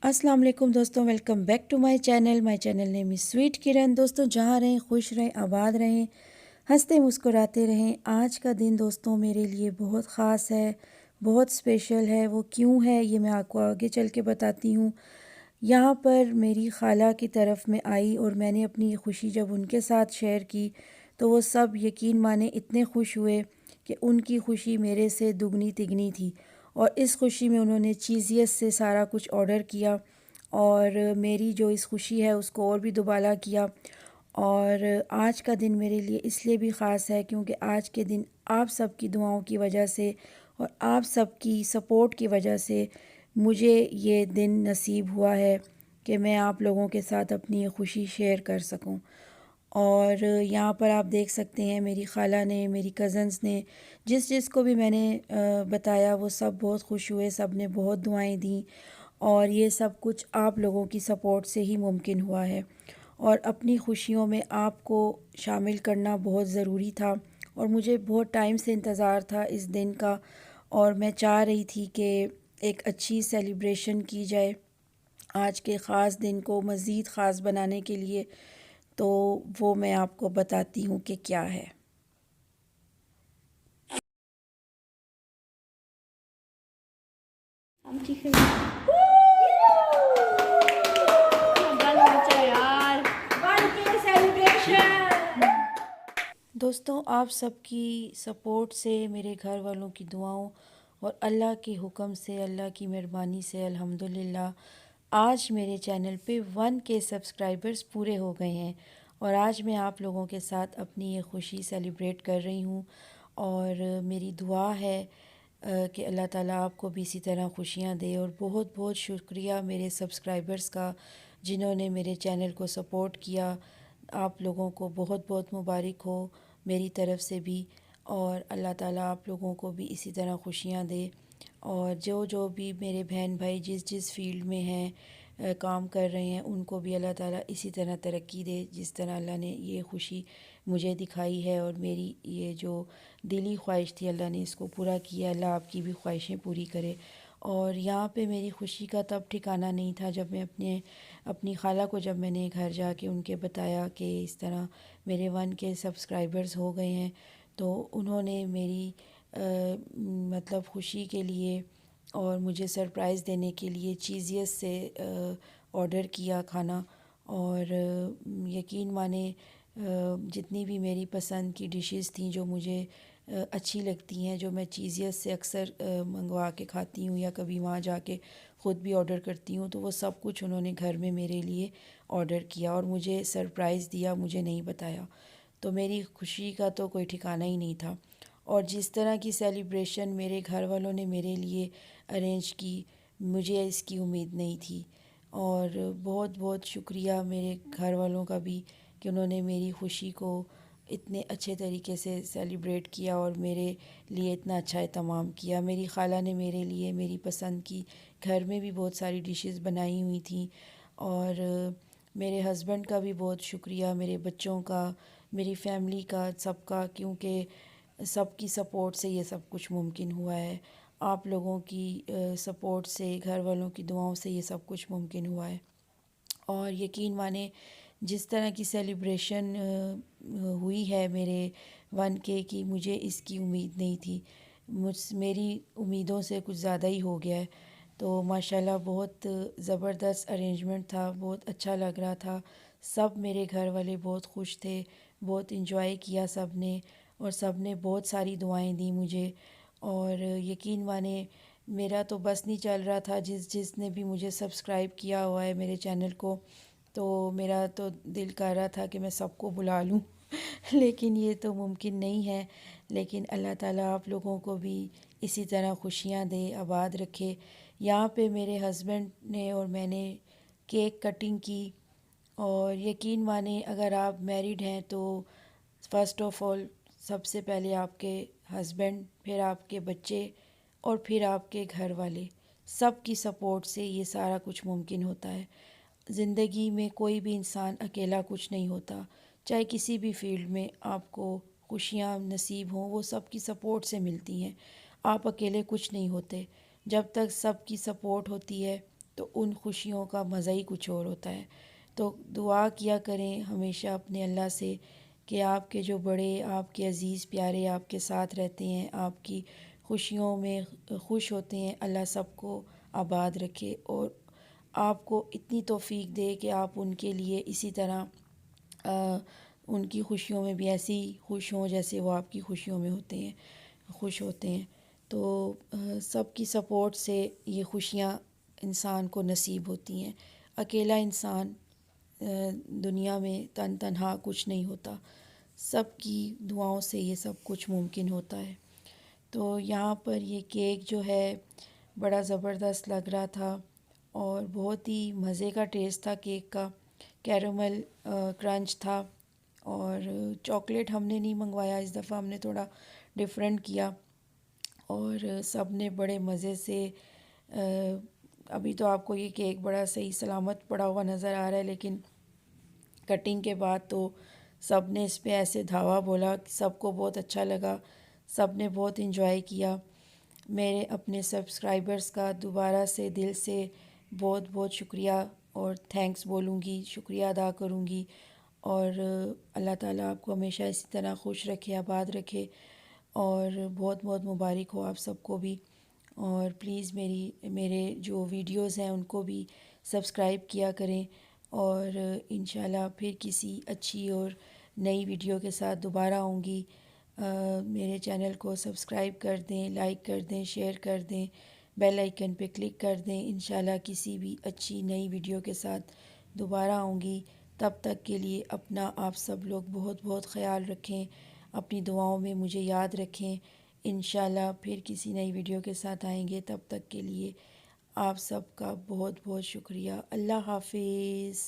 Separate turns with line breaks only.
अस्सलाम वालेकुम दोस्तों, welcome back to my channel name is sweet Kiran. दोस्तों जहाँ रहें खुश रहें, आबाद रहें, हंसते मुस्कुराते रहें। आज का दिन दोस्तों मेरे लिए बहुत ख़ास है, बहुत स्पेशल है। वो क्यों है ये मैं आपको आगे चल के बताती हूँ। यहाँ पर मेरी खाला की तरफ में आई और मैंने अपनी ये खुशी जब उनके साथ शेयर की तो वो सब यकीन माने इतने खुश हुए कि उनकी खुशी मेरे से दुगनी तिगनी थी। और इस खुशी में उन्होंने चीज़ियस से सारा कुछ ऑर्डर किया और मेरी जो इस खुशी है उसको और भी दुबाला किया। और आज का दिन मेरे लिए इसलिए भी ख़ास है क्योंकि आज के दिन आप सबकी दुआओं की वजह से और आप सबकी सपोर्ट की वजह से मुझे ये दिन नसीब हुआ है कि मैं आप लोगों के साथ अपनी ये खुशी शेयर कर सकूं। और यहाँ पर आप देख सकते हैं मेरी खाला ने, मेरी कज़न्स ने, जिस जिस को भी मैंने बताया वो सब बहुत खुश हुए, सब ने बहुत दुआएं दी। और ये सब कुछ आप लोगों की सपोर्ट से ही मुमकिन हुआ है। और अपनी खुशियों में आपको शामिल करना बहुत ज़रूरी था और मुझे बहुत टाइम से इंतज़ार था इस दिन का। और मैं चाह रही थी कि एक अच्छी सेलिब्रेशन की जाए आज के ख़ास दिन को मज़ीद ख़ास बनाने के लिए। तो वो मैं आपको बताती हूँ कि क्या है।
हम ठीक है गल बचा यार बर्थडे सेलिब्रेशन।
दोस्तों आप सबकी सपोर्ट से, मेरे घर वालों की दुआओं और अल्लाह के हुक्म से, अल्लाह की मेहरबानी से अल्हम्दुलिल्लाह आज मेरे चैनल पे 1K सब्सक्राइबर्स पूरे हो गए हैं। और आज मैं आप लोगों के साथ अपनी ये खुशी सेलिब्रेट कर रही हूँ। और मेरी दुआ है कि अल्लाह ताला आपको भी इसी तरह खुशियाँ दे। और बहुत बहुत शुक्रिया मेरे सब्सक्राइबर्स का जिन्होंने मेरे चैनल को सपोर्ट किया। आप लोगों को बहुत बहुत मुबारक हो मेरी तरफ़ से भी। और अल्लाह ताला आप लोगों को भी इसी तरह खुशियाँ दे। और जो जो भी मेरे बहन भाई जिस जिस फील्ड में हैं, काम कर रहे हैं, उनको भी अल्लाह ताला इसी तरह तरक्की दे जिस तरह अल्लाह ने ये खुशी मुझे दिखाई है। और मेरी ये जो दिली ख्वाहिश थी अल्लाह ने इसको पूरा किया। अल्लाह आपकी भी ख्वाहिशें पूरी करे। और यहाँ पे मेरी खुशी का तब ठिकाना नहीं था जब मैं अपनी खाला को जब मैंने घर जाके उनके बताया कि इस तरह मेरे 1K सब्सक्राइबर्स हो गए हैं। तो उन्होंने मेरी मतलब खुशी के लिए और मुझे सरप्राइज़ देने के लिए चीज़ियस से ऑर्डर किया खाना। और यकीन माने जितनी भी मेरी पसंद की डिशेस थी जो मुझे अच्छी लगती हैं, जो मैं चीज़ियस से अक्सर मंगवा के खाती हूँ या कभी वहाँ जाके ख़ुद भी ऑर्डर करती हूँ, तो वो सब कुछ उन्होंने घर में मेरे लिए ऑर्डर किया और मुझे सरप्राइज़ दिया, मुझे नहीं बताया। तो मेरी खुशी का तो कोई ठिकाना ही नहीं था। और जिस तरह की सेलिब्रेशन मेरे घर वालों ने मेरे लिए अरेंज की, मुझे इसकी उम्मीद नहीं थी। और बहुत बहुत शुक्रिया मेरे घर वालों का भी कि उन्होंने मेरी खुशी को इतने अच्छे तरीके से सेलिब्रेट किया और मेरे लिए इतना अच्छा एहतमाम किया। मेरी खाला ने मेरे लिए मेरी पसंद की घर में भी बहुत सारी डिशेस बनाई हुई थी। और मेरे हस्बैंड का भी बहुत शुक्रिया, मेरे बच्चों का, मेरी फैमिली का, सबका, क्योंकि सबकी सपोर्ट से ये सब कुछ मुमकिन हुआ है। आप लोगों की सपोर्ट से, घर वालों की दुआओं से ये सब कुछ मुमकिन हुआ है। और यकीन माने जिस तरह की सेलिब्रेशन हुई है मेरे 1K की, मुझे इसकी उम्मीद नहीं थी। मेरी उम्मीदों से कुछ ज़्यादा ही हो गया है। तो माशाल्लाह बहुत ज़बरदस्त अरेंजमेंट था, बहुत अच्छा लग रहा था। सब मेरे घर वाले बहुत खुश थे, बहुत इन्जॉय किया सब ने। और सब ने बहुत सारी दुआएं दी मुझे। और यकीन माने मेरा तो बस नहीं चल रहा था, जिसने भी मुझे सब्सक्राइब किया हुआ है मेरे चैनल को, तो मेरा तो दिल कर रहा था कि मैं सबको बुला लूं लेकिन ये तो मुमकिन नहीं है। लेकिन अल्लाह ताला आप लोगों को भी इसी तरह खुशियां दे, आबाद रखे। यहाँ पे मेरे हस्बैंड ने और मैंने केक कटिंग की। और यकीन माने अगर आप मैरिड हैं तो फ़र्स्ट ऑफ़ ऑल सबसे पहले आपके हस्बैंड, फिर आपके बच्चे और फिर आपके घर वाले, सब की सपोर्ट से ये सारा कुछ मुमकिन होता है। ज़िंदगी में कोई भी इंसान अकेला कुछ नहीं होता। चाहे किसी भी फील्ड में आपको खुशियाँ नसीब हों, वो सब की सपोर्ट से मिलती हैं। आप अकेले कुछ नहीं होते। जब तक सब की सपोर्ट होती है تو ان خوشیوں کا مزہ ہی کچھ اور ہوتا ہے۔ تو دعا کیا کریں ہمیشہ اپنے اللہ سے کہ آپ کے جو بڑے، آپ کے عزیز پیارے آپ کے ساتھ رہتے ہیں، آپ کی خوشیوں میں خوش ہوتے ہیں، اللہ سب کو آباد رکھے اور آپ کو اتنی توفیق دے کہ آپ ان کے لیے اسی طرح ان کی خوشیوں میں بھی ایسے ہی خوش ہوں جیسے وہ آپ کی خوشیوں میں ہوتے ہیں، خوش ہوتے ہیں۔ تو سب کی سپورٹ سے یہ خوشیاں انسان کو نصیب ہوتی ہیں۔ اکیلا انسان دنیا میں تنہا کچھ نہیں ہوتا، سب کی دعاؤں سے یہ سب کچھ ممکن ہوتا ہے۔ تو یہاں پر یہ کیک جو ہے بڑا زبردست لگ رہا تھا اور بہت ہی مزے کا ٹیسٹ تھا کیک کا، کیرمل کرنچ تھا، اور چاکلیٹ ہم نے نہیں منگوایا اس دفعہ، ہم نے تھوڑا ڈیفرنٹ کیا، اور سب نے بڑے مزے سے ابھی تو آپ کو یہ کیک بڑا صحیح سلامت پڑا ہوا نظر آ رہا ہے، لیکن کٹنگ کے بعد تو سب نے اس پہ ایسے دھاوا بولا، سب کو بہت اچھا لگا، سب نے بہت انجوائے کیا۔ میرے اپنے سبسکرائبرز کا دوبارہ سے دل سے بہت بہت شکریہ اور تھینکس بولوں گی، شکریہ ادا کروں گی، اور اللہ تعالیٰ آپ کو ہمیشہ اسی طرح خوش رکھے، آباد رکھے، اور بہت بہت مبارک ہو آپ سب کو بھی۔ اور پلیز میرے جو ویڈیوز ہیں ان کو بھی سبسکرائب کیا کریں، اور انشاءاللہ پھر کسی اچھی اور نئی ویڈیو کے ساتھ دوبارہ آؤں گی۔ میرے چینل کو سبسکرائب کر دیں، لائک کر دیں، شیئر کر دیں، بیل آئیکن پہ کلک کر دیں۔ انشاءاللہ کسی بھی اچھی نئی ویڈیو کے ساتھ دوبارہ آؤں گی۔ تب تک کے لیے اپنا آپ سب لوگ بہت بہت خیال رکھیں، اپنی دعاؤں میں مجھے یاد رکھیں۔ انشاءاللہ پھر کسی نئی ویڈیو کے ساتھ آئیں گے، تب تک کے لیے آپ سب کا بہت بہت شکریہ۔ اللہ حافظ۔